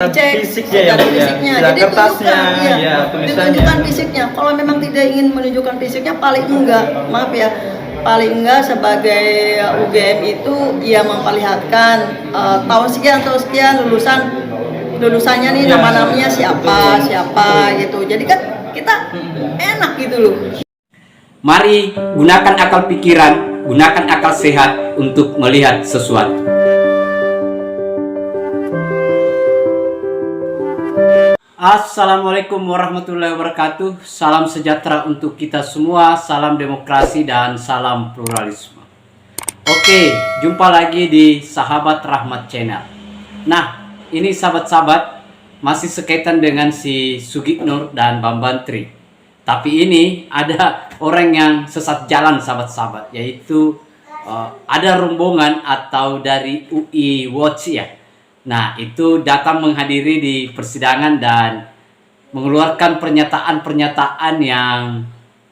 dicek fisiknya ya, secara fisiknya. ya, Jadi kertasnya, tunjukkan, ya, tulisannya. ditunjukkan fisiknya. Kalau memang tidak ingin menunjukkan fisiknya, paling enggak, maaf ya, paling enggak sebagai UGM itu ya memperlihatkan tahun sekian lulusannya nih, nama-namanya siapa gitu. Jadi kan kita enak gitu loh. Mari gunakan akal pikiran, gunakan akal sehat untuk melihat sesuatu. Assalamualaikum warahmatullahi wabarakatuh. Salam sejahtera untuk kita semua, salam demokrasi dan salam pluralisme. Oke, jumpa lagi di Sahabat Rahmat Channel. Nah, ini sahabat-sahabat masih sekaitan dengan si Sugiknur dan Bambantri. Tapi ini ada orang yang sesat jalan sahabat-sahabat, yaitu ada rombongan atau dari UI Watch ya. Nah, itu datang menghadiri di persidangan dan mengeluarkan pernyataan-pernyataan yang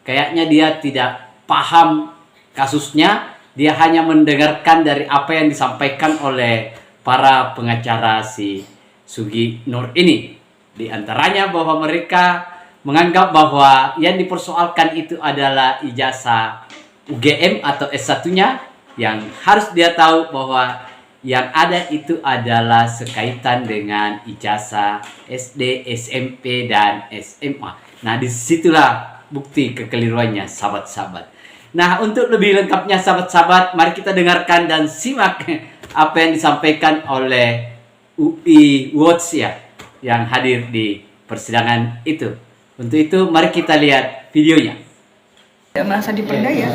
kayaknya dia tidak paham kasusnya. Dia hanya mendengarkan dari apa yang disampaikan oleh para pengacara si Sugiknur ini. Di antaranya bahwa mereka menganggap bahwa yang dipersoalkan itu adalah ijazah UGM atau S1-nya, yang harus dia tahu bahwa yang ada itu adalah sekaitan dengan ijazah SD, SMP, dan SMA. Nah, disitulah bukti kekeliruannya sahabat-sahabat. Nah, untuk lebih lengkapnya sahabat-sahabat, mari kita dengarkan dan simak apa yang disampaikan oleh UI Watch ya, yang hadir di persidangan itu. Untuk itu mari kita lihat videonya. Tidak merasa diperdaya.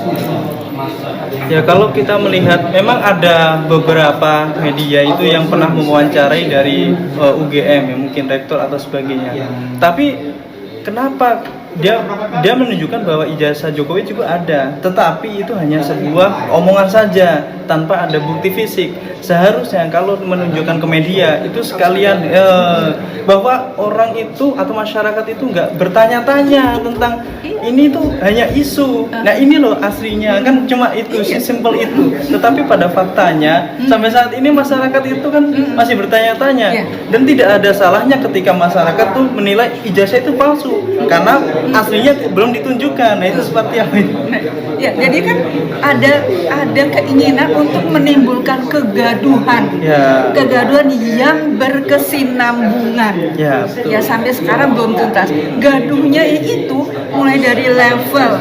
Ya, kalau kita melihat memang ada beberapa media itu yang pernah mewawancarai dari UGM ya, mungkin rektor atau sebagainya. Tapi kenapa dia menunjukkan bahwa ijazah Jokowi juga ada, tetapi itu hanya sebuah omongan saja tanpa ada bukti fisik. Seharusnya kalau menunjukkan ke media itu sekalian bahwa orang itu atau masyarakat itu nggak bertanya-tanya tentang ini tuh hanya isu. Nah, ini loh aslinya kan cuma itu, simpel itu. Tetapi pada faktanya sampai saat ini masyarakat itu kan masih bertanya-tanya, dan tidak ada salahnya ketika masyarakat tuh menilai ijazah itu palsu karena aslinya belum ditunjukkan. Nah, itu seperti apa itu? Ya, jadi kan ada keinginan untuk menimbulkan kegaduhan yang berkesinambungan. Ya, betul. Ya, sampai sekarang belum tuntas. Gaduhnya itu mulai dari level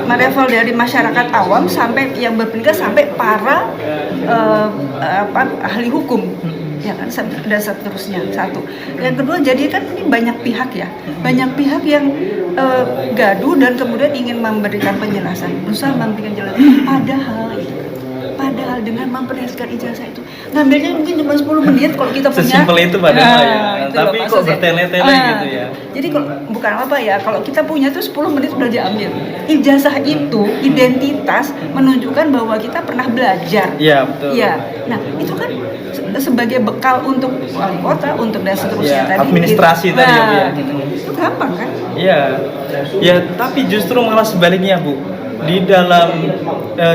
level dari masyarakat awam sampai yang berpendidikan sampai para ahli hukum. Ya kan, dan seterusnya. Satu. Yang kedua, jadi kan ini banyak pihak ya, banyak pihak yang gaduh dan kemudian ingin memberikan penjelasan, berusaha memberikan penjelasan. Padahal dengan memperlihatkan ijazah itu ngambilnya mungkin cuma 10 menit kalau kita punya. Sesimpel itu padahal ya. Tapi kok bertele-tele gitu ya. Jadi bukan apa ya, kalau kita punya tuh 10 menit sudah diambil. Ijazah itu identitas menunjukkan bahwa kita pernah belajar. Iya, betul. Iya. Nah, itu kan sebagai bekal untuk wali kota, untuk dan seterusnya ya, tadi. administrasi gitu. tadi ya. Gitu. Itu gampang kan? Iya. Ya, tapi justru malah sebaliknya, Bu. Di dalam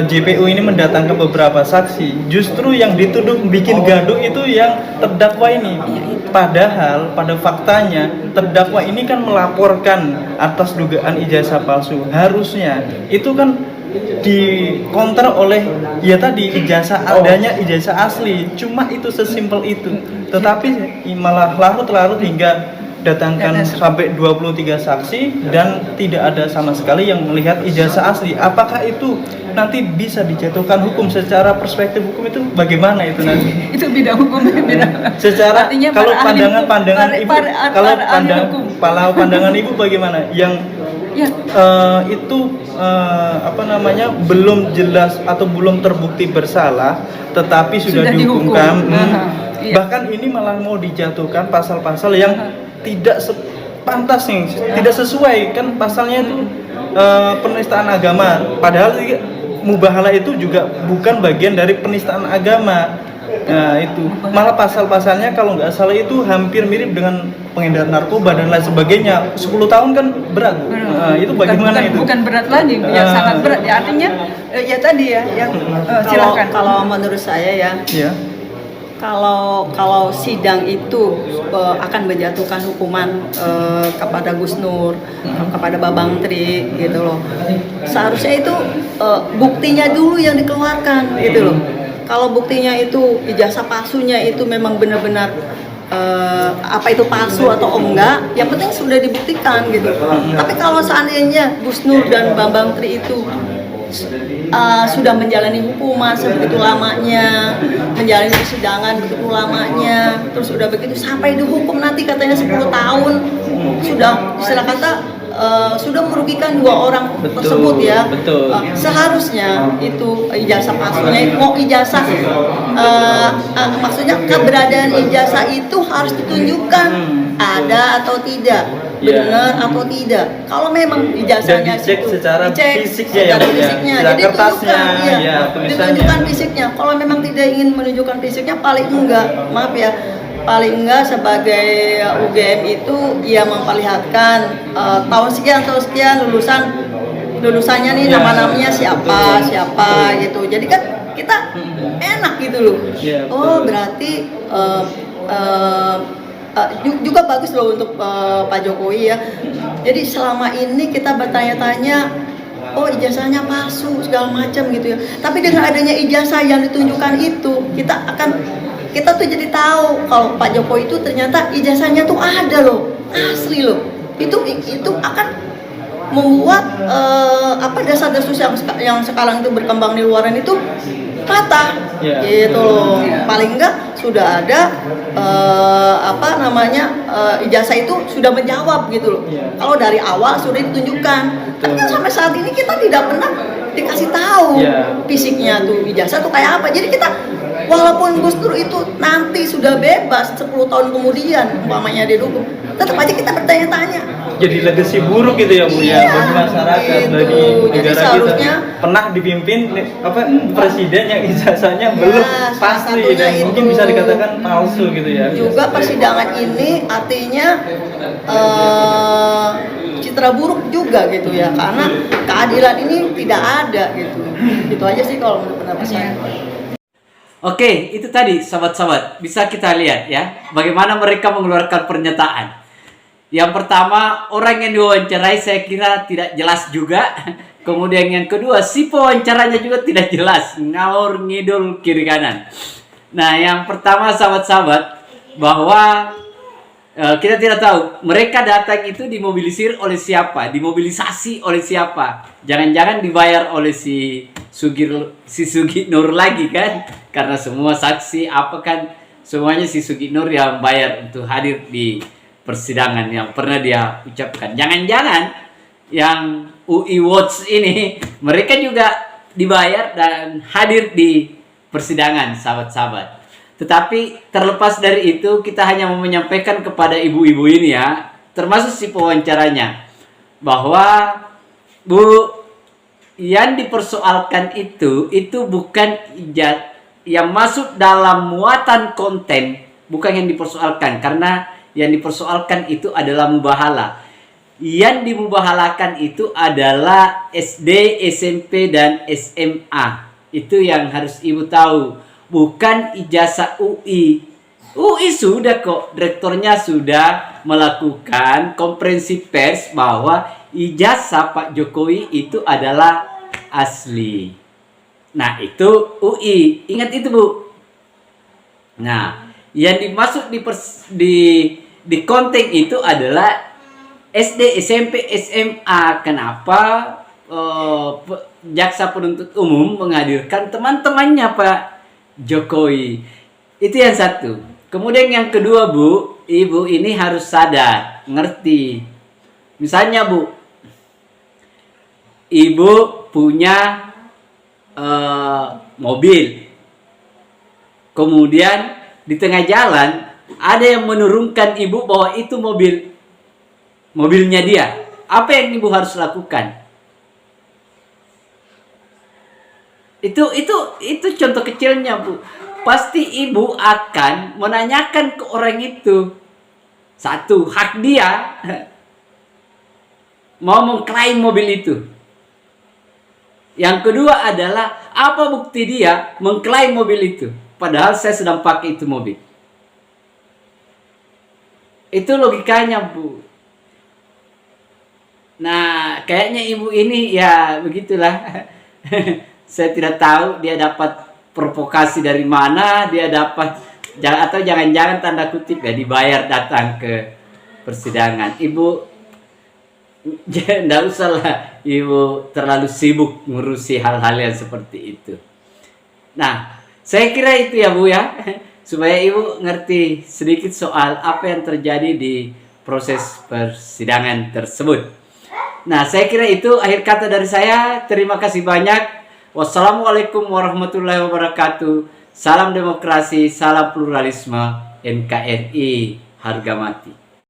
JPU ini mendatangkan beberapa saksi, justru yang dituduh bikin gaduh itu yang terdakwa ini. Padahal pada faktanya terdakwa ini kan melaporkan atas dugaan ijazah palsu. Harusnya itu kan dikonter oleh ya tadi ijazah adanya ijazah asli. Cuma itu sesimpel itu. Tetapi malah larut-larut hingga datangkan sampai 23 saksi dan tidak ada sama sekali yang melihat ijazah asli. Apakah itu nanti bisa dijatuhkan hukum? Secara perspektif hukum itu bagaimana itu nanti? Itu bidang hukum beda. Secara kalau pandangan ibu, kalau pandangan ibu bagaimana? Yang itu belum jelas atau belum terbukti bersalah, tetapi sudah dihukumkan. Bahkan ini malah mau dijatuhkan pasal-pasal yang tidak pantas nih, tidak sesuai kan pasalnya itu penistaan agama. Padahal mubahalah itu juga bukan bagian dari penistaan agama. Nah, itu malah pasal-pasalnya kalau nggak salah itu hampir mirip dengan pengedaran narkoba dan lain sebagainya. 10 tahun kan berat. Itu bagaimana itu? Bukan berat lagi, ya sangat berat. Ya, artinya ya tadi ya yang silakan. Kalau menurut saya ya. kalau sidang itu akan menjatuhkan hukuman kepada Gus Nur, kepada Babang Tri gitu loh. Seharusnya itu buktinya dulu yang dikeluarkan gitu loh. Kalau buktinya itu ijazah palsunya itu memang benar-benar apa itu palsu atau enggak, yang penting sudah dibuktikan gitu. Tapi kalau seandainya Gus Nur dan Babang Tri itu sudah menjalani hukuman sebegitu lamanya, menjalani persidangan begitu lamanya, terus sudah begitu sampai dihukum nanti katanya 10 tahun, sudah istilah kata sudah merugikan 2 orang tersebut ya. Betul. Seharusnya itu ijazah palsunya, mau ijazah maksudnya keberadaan ijazah itu harus ditunjukkan ada atau tidak, benar atau tidak. Kalau memang ijazahnya dicek secara fisiknya ya, secara Bu, ya. fisiknya, Secara jadi kertasnya, tunjukkan, ya, tulisannya. ditunjukkan fisiknya. Kalau memang tidak ingin menunjukkan fisiknya, paling enggak, maaf ya, paling enggak sebagai UGM itu ya memperlihatkan tahun sekian lulusannya nih, nama-namanya siapa gitu. Jadi kan kita enak gitu loh. Ya, oh berarti juga bagus loh untuk Pak Jokowi ya. Jadi selama ini kita bertanya-tanya, oh ijazahnya palsu segala macam gitu ya. Tapi dengan adanya ijazah yang ditunjukkan itu, kita tuh jadi tahu kalau Pak Jokowi itu ternyata ijazahnya tuh ada loh, asli loh. Itu akan membuat dasar-dasar yang sekarang itu berkembang di luaran itu patah, gitu loh. Paling enggak sudah ada ijazah itu sudah menjawab gitu loh. Kalau dari awal sudah ditunjukkan, tapi kan sampai saat ini kita tidak pernah dikasih tahu fisiknya tuh ijazah tuh kayak apa. Jadi kita walaupun Gus Dur itu nanti sudah bebas 10 tahun kemudian umpamanya dia dukung, tetap aja kita bertanya-tanya. Jadi legacy buruk gitu ya Bu ya, bagi masyarakat, gitu. bagi negara seharusnya, kita. Pernah dipimpin presiden yang ijazahnya belum pasti dan mungkin bisa dikatakan palsu gitu ya. Juga persidangan ini artinya citra buruk juga gitu ya, karena keadilan ini tidak ada gitu. Itu aja sih kalau menurut pendapat saya. Oke, itu tadi sahabat-sahabat, bisa kita lihat ya bagaimana mereka mengeluarkan pernyataan. Yang pertama, orang yang diwawancarai saya kira tidak jelas juga. Kemudian yang kedua, si pewawancaranya juga tidak jelas, ngawur ngidul kiri kanan. Nah, yang pertama sahabat-sahabat, bahwa kita tidak tahu mereka datang itu dimobilisir oleh siapa, dimobilisasi oleh siapa. Jangan-jangan dibayar oleh si Sugi Nur lagi kan? Karena semua saksi apa kan semuanya si Sugi Nur yang bayar untuk hadir di persidangan yang pernah dia ucapkan. Jangan-jangan yang UI Watch ini mereka juga dibayar dan hadir di persidangan sahabat-sahabat. Tetapi terlepas dari itu, kita hanya mau menyampaikan kepada ibu-ibu ini ya, termasuk si pewawancaranya, bahwa Bu, yang dipersoalkan itu bukan yang masuk dalam muatan konten, bukan yang dipersoalkan, karena yang dipersoalkan itu adalah mubahalah. Yang dimubahalakan itu adalah SD, SMP, dan SMA. Itu yang harus ibu tahu. Bukan ijazah UI. UI sudah kok. Rektornya sudah melakukan konferensi pers bahwa ijazah Pak Jokowi itu adalah asli. Nah itu UI. Ingat itu Bu. Nah yang dimaksud di konten itu adalah SD, SMP, SMA. Kenapa jaksa penuntut umum menghadirkan teman-temannya Pak Jokowi? Itu yang satu. Kemudian yang kedua Bu, ibu ini harus sadar, ngerti. Misalnya Bu, ibu punya mobil. Kemudian di tengah jalan ada yang menurunkan ibu bahwa itu mobilnya dia. Apa yang ibu harus lakukan? Itu contoh kecilnya Bu. Pasti ibu akan menanyakan ke orang itu. Satu, hak dia mau mengklaim mobil itu. Yang kedua adalah apa bukti dia mengklaim mobil itu. padahal saya sedang pakai itu mobil. Itu logikanya, Bu. Nah, kayaknya ibu ini ya begitulah. Saya tidak tahu dia dapat provokasi dari mana, dia dapat atau jangan-jangan tanda kutip ya dibayar datang ke persidangan. Ibu, tidak usahlah ibu terlalu sibuk ngurusi hal-hal yang seperti itu. Nah, saya kira itu ya Bu ya, supaya ibu ngerti sedikit soal apa yang terjadi di proses persidangan tersebut. Nah, saya kira itu akhir kata dari saya. Terima kasih banyak. Wassalamualaikum warahmatullahi wabarakatuh. Salam demokrasi, salam pluralisme, NKRI harga mati.